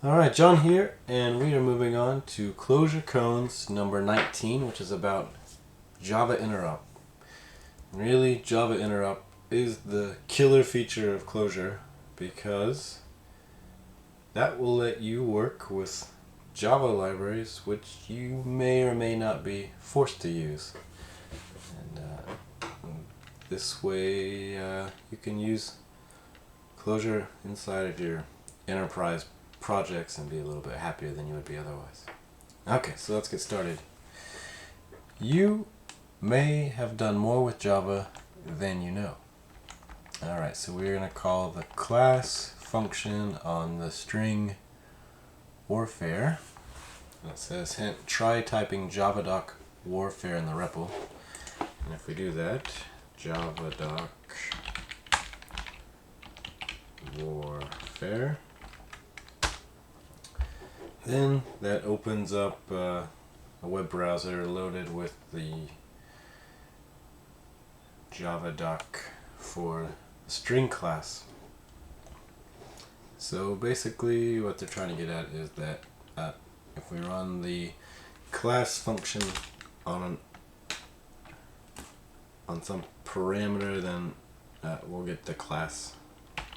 Alright, John here, and we are moving on to Clojure Koans number 19, which is about Java Interop. Really, Java Interop is the killer feature of Clojure because that will let you work with Java libraries which you may or may not be forced to use. And this way you can use Clojure inside of your enterprise projects and be a little bit happier than you would be otherwise. Okay, so let's get started. You may have done more with Java than you know. Alright, so we're going to call the class function on the string warfare. It says hint, try typing java.doc warfare in the REPL. And if we do that, java.doc warfare, then that opens up a web browser loaded with the java.doc for the string class. So basically what they're trying to get at is that if we run the class function on some parameter, then we'll get the class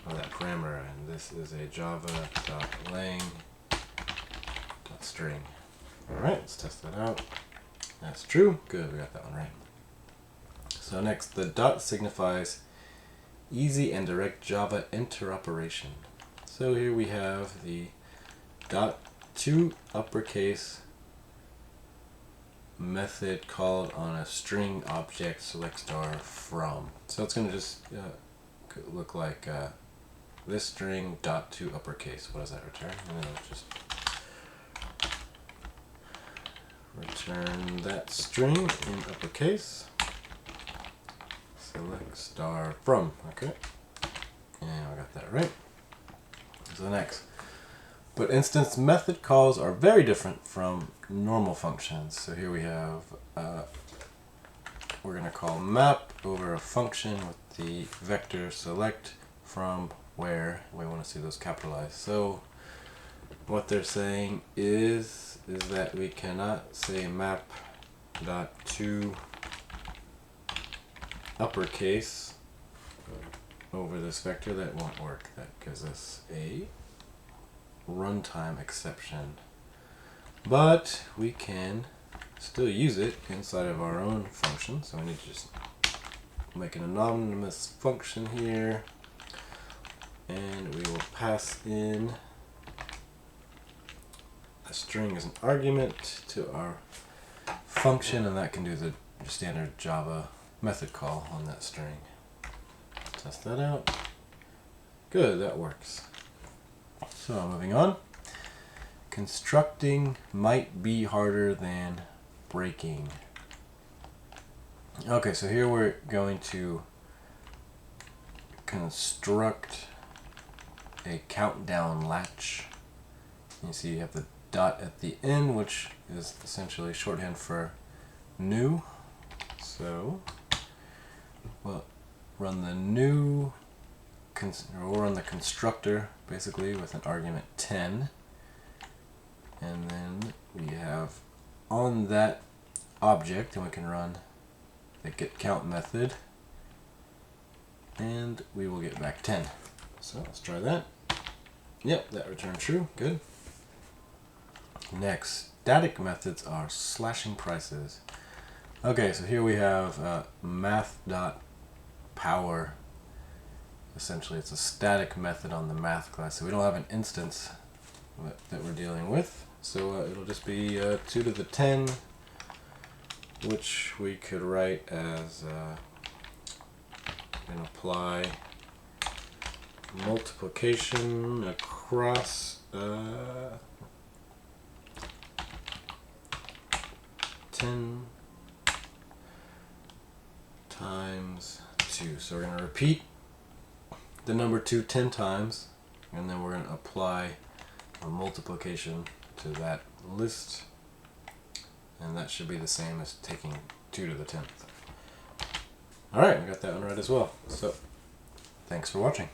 of that parameter, and this is a java.lang string. Alright, let's test that out. That's true. Good, we got that one right. So next, the dot signifies easy and direct Java interoperation. So here we have the dot to uppercase method called on a string object select star from. So it's going to just look like this string dot to uppercase. What does that return? And then it'll just return that string in uppercase select star from. Okay, and I got that right. So next, but instance method calls are very different from normal functions. So here we have we're going to call map over a function with the vector select from where. We want to see those capitalized. So what they're saying is that we cannot say map dot to uppercase over this vector. That won't work. That gives us a runtime exception. But we can still use it inside of our own function. So we need to just make an anonymous function here, and we will pass in a string as an argument to our function, and that can do the standard Java method call on that string. Test that out. Good, that works. So moving on. Constructing might be harder than breaking. Okay, so here we're going to construct a countdown latch. You see you have the dot at the end, which is essentially shorthand for new. So we'll run the new, we'll run the constructor basically with an argument 10, and then we have on that object, and we can run the get count method, and we will get back 10. So let's try that. Yep, that returned true. Good. Next, static methods are slashing prices. Okay, so here we have math.power. Essentially, it's a static method on the math class. So we don't have an instance that we're dealing with. So it'll just be 2 to the 10, which we could write as and apply multiplication across 10 times 2. So we're going to repeat the number 2 10 times, and then we're going to apply a multiplication to that list, and that should be the same as taking 2 to the 10th. Alright, we got that one right as well. So, thanks for watching.